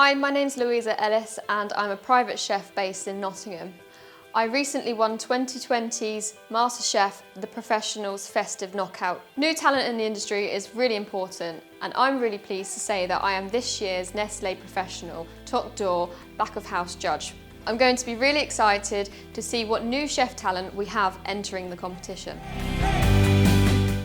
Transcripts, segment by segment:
Hi, my name's Louisa Ellis and I'm a private chef based in Nottingham. I recently won 2020's MasterChef The Professionals Festive Knockout. New talent in the industry is really important and I'm really pleased to say that I am this year's Nestlé Professional Toque back of house judge. I'm going to be really excited to see what new chef talent we have entering the competition.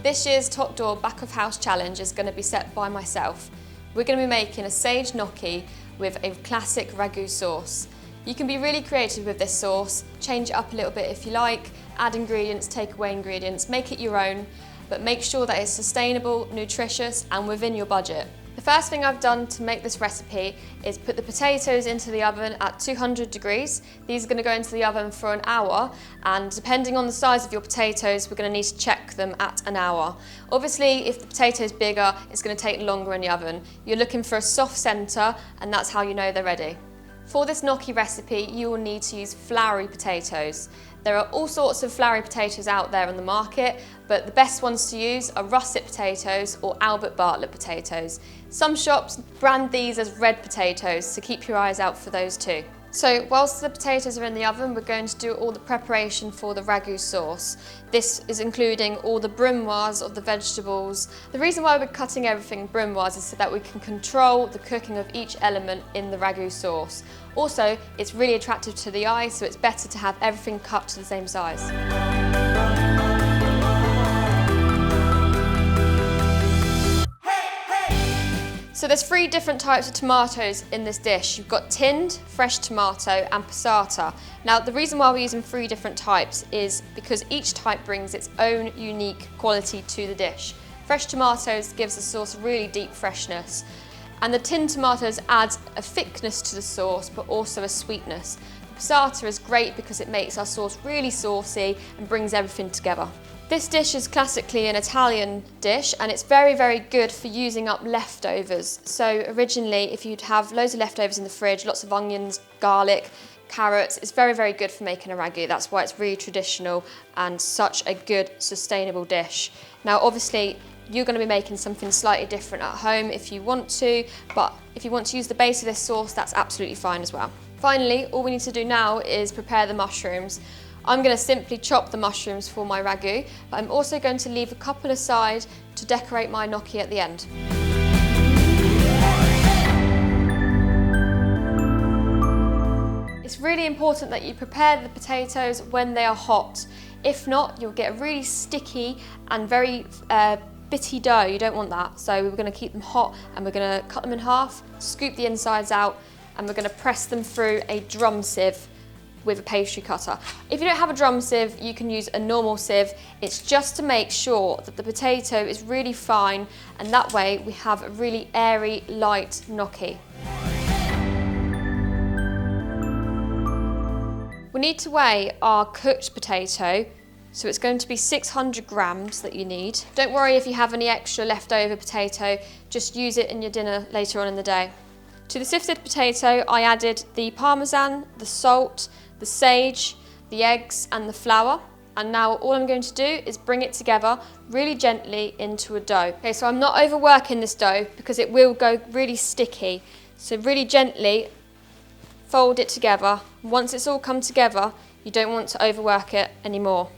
This year's Toque back of house challenge is going to be set by myself. We're going to be making a sage gnocchi with a classic Ragu sauce. You can be really creative with this sauce, change it up a little bit if you like, add ingredients, take away ingredients, make it your own, but make sure that it's sustainable, nutritious and within your budget. The first thing I've done to make this recipe is put the potatoes into the oven at 200 degrees. These are going to go into the oven for an hour, and depending on the size of your potatoes, we're going to need to check them at an hour. Obviously, if the potato is bigger, it's going to take longer in the oven. You're looking for a soft centre, and that's how you know they're ready. For this gnocchi recipe, you will need to use floury potatoes. There are all sorts of floury potatoes out there on the market, but the best ones to use are russet potatoes or Albert Bartlett potatoes. Some shops brand these as red potatoes, so keep your eyes out for those too. So whilst the potatoes are in the oven, we're going to do all the preparation for the Ragu sauce. This is including all the brunoise of the vegetables. The reason why we're cutting everything brunoise is so that we can control the cooking of each element in the Ragu sauce. Also, it's really attractive to the eye, so it's better to have everything cut to the same size. So there's 3 different types of tomatoes in this dish. You've got tinned, fresh tomato and passata. Now the reason why we're using 3 different types is because each type brings its own unique quality to the dish. Fresh tomatoes gives the sauce really deep freshness, and the tinned tomatoes add a thickness to the sauce but also a sweetness. The passata is great because it makes our sauce really saucy and brings everything together. This dish is classically an Italian dish and it's very, very good for using up leftovers. So originally, if you'd have loads of leftovers in the fridge, lots of onions, garlic, carrots, it's very, very good for making a ragu. That's why it's really traditional and such a good, sustainable dish. Now, obviously, you're going to be making something slightly different at home if you want to, but if you want to use the base of this sauce, that's absolutely fine as well. Finally, all we need to do now is prepare the mushrooms. I'm going to simply chop the mushrooms for my ragu, but I'm also going to leave a couple aside to decorate my gnocchi at the end. It's really important that you prepare the potatoes when they are hot. If not, you'll get a really sticky and very bitty dough. You don't want that, so we're going to keep them hot and we're going to cut them in half, scoop the insides out, and we're going to press them through a drum sieve with a pastry cutter. If you don't have a drum sieve, you can use a normal sieve. It's just to make sure that the potato is really fine, and that way we have a really airy, light gnocchi. We need to weigh our cooked potato, so it's going to be 600 grams that you need. Don't worry if you have any extra leftover potato, just use it in your dinner later on in the day. To the sifted potato, I added the parmesan, the salt, the sage, the eggs and the flour. And now all I'm going to do is bring it together really gently into a dough. Okay, so I'm not overworking this dough because it will go really sticky. So really gently fold it together. Once it's all come together, you don't want to overwork it anymore.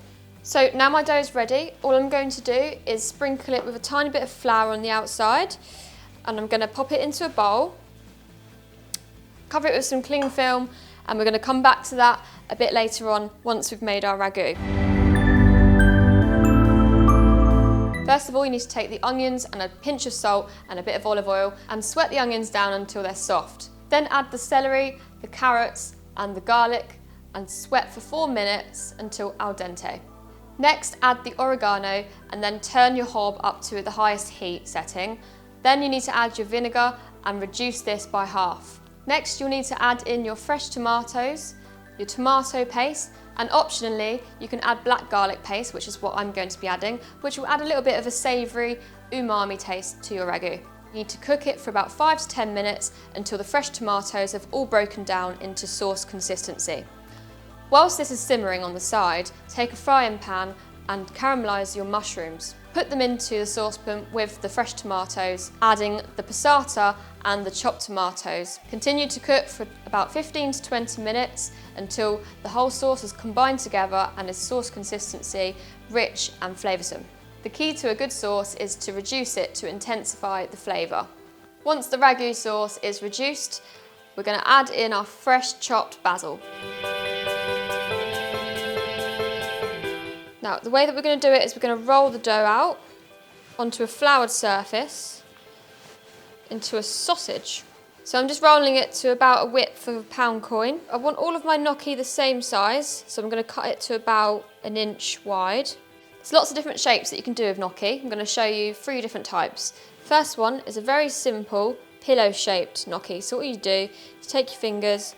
So now my dough is ready. All I'm going to do is sprinkle it with a tiny bit of flour on the outside, and I'm going to pop it into a bowl, cover it with some cling film, and we're going to come back to that a bit later on once we've made our ragu. First of all, you need to take the onions and a pinch of salt and a bit of olive oil and sweat the onions down until they're soft. Then add the celery, the carrots and the garlic and sweat for 4 minutes until al dente. Next, add the oregano and then turn your hob up to the highest heat setting. Then you need to add your vinegar and reduce this by half. Next, you'll need to add in your fresh tomatoes, your tomato paste, and optionally, you can add black garlic paste, which is what I'm going to be adding, which will add a little bit of a savoury, umami taste to your ragu. You need to cook it for about 5 to 10 minutes until the fresh tomatoes have all broken down into sauce consistency. Whilst this is simmering on the side, take a frying pan, and caramelise your mushrooms. Put them into the saucepan with the fresh tomatoes, adding the passata and the chopped tomatoes. Continue to cook for about 15 to 20 minutes until the whole sauce is combined together and is sauce consistency, rich and flavoursome. The key to a good sauce is to reduce it to intensify the flavour. Once the ragu sauce is reduced, we're going to add in our fresh chopped basil. Now, the way that we're going to do it is we're going to roll the dough out onto a floured surface into a sausage. So I'm just rolling it to about a width of a pound coin. I want all of my gnocchi the same size, so I'm going to cut it to about 1 inch wide. There's lots of different shapes that you can do with gnocchi. I'm going to show you 3 different types. First one is a very simple pillow-shaped gnocchi. So what you do is take your fingers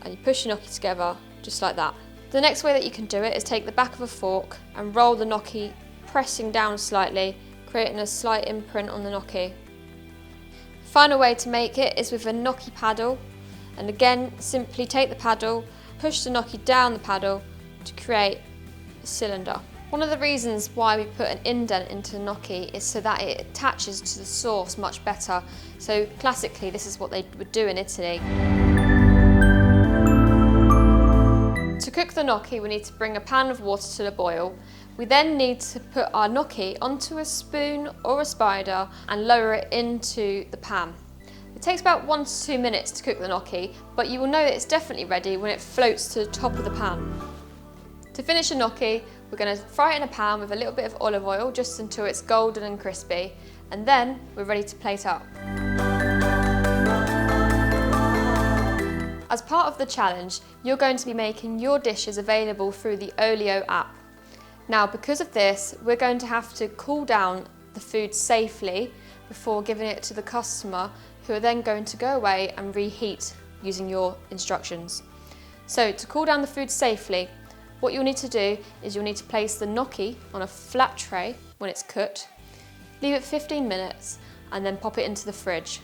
and you push your gnocchi together, just like that. The next way that you can do it is take the back of a fork and roll the gnocchi, pressing down slightly, creating a slight imprint on the gnocchi. The final way to make it is with a gnocchi paddle, and again simply take the paddle, push the gnocchi down the paddle to create a cylinder. One of the reasons why we put an indent into the gnocchi is so that it attaches to the sauce much better. So classically this is what they would do in Italy. To cook the gnocchi, we need to bring a pan of water to the boil. We then need to put our gnocchi onto a spoon or a spider and lower it into the pan. It takes about 1 to 2 minutes to cook the gnocchi, but you will know that it's definitely ready when it floats to the top of the pan. To finish the gnocchi, we're going to fry it in a pan with a little bit of olive oil just until it's golden and crispy, and then we're ready to plate up. As part of the challenge, you're going to be making your dishes available through the Olio app. Now, because of this, we're going to have to cool down the food safely before giving it to the customer, who are then going to go away and reheat using your instructions. So to cool down the food safely, what you'll need to do is you'll need to place the gnocchi on a flat tray when it's cooked, leave it 15 minutes and then pop it into the fridge.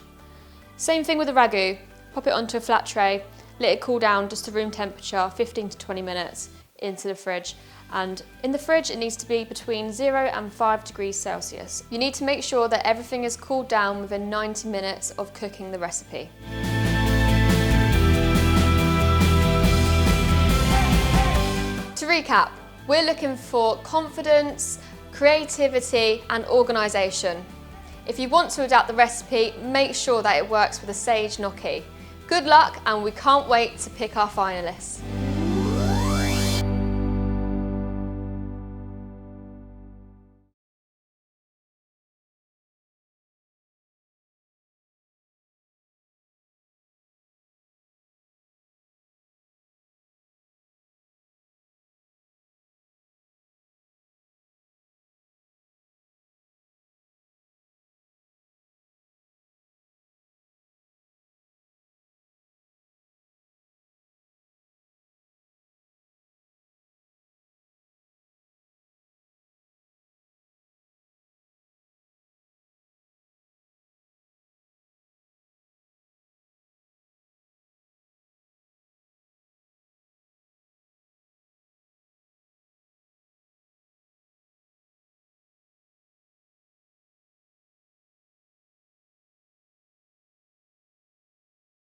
Same thing with the ragu, pop it onto a flat tray, let it cool down just to room temperature, 15 to 20 minutes into the fridge. And in the fridge it needs to be between 0 and 5 degrees Celsius. You need to make sure that everything is cooled down within 90 minutes of cooking the recipe. To recap, we're looking for confidence, creativity and organisation. If you want to adapt the recipe, make sure that it works with a sage gnocchi. Good luck, and we can't wait to pick our finalists.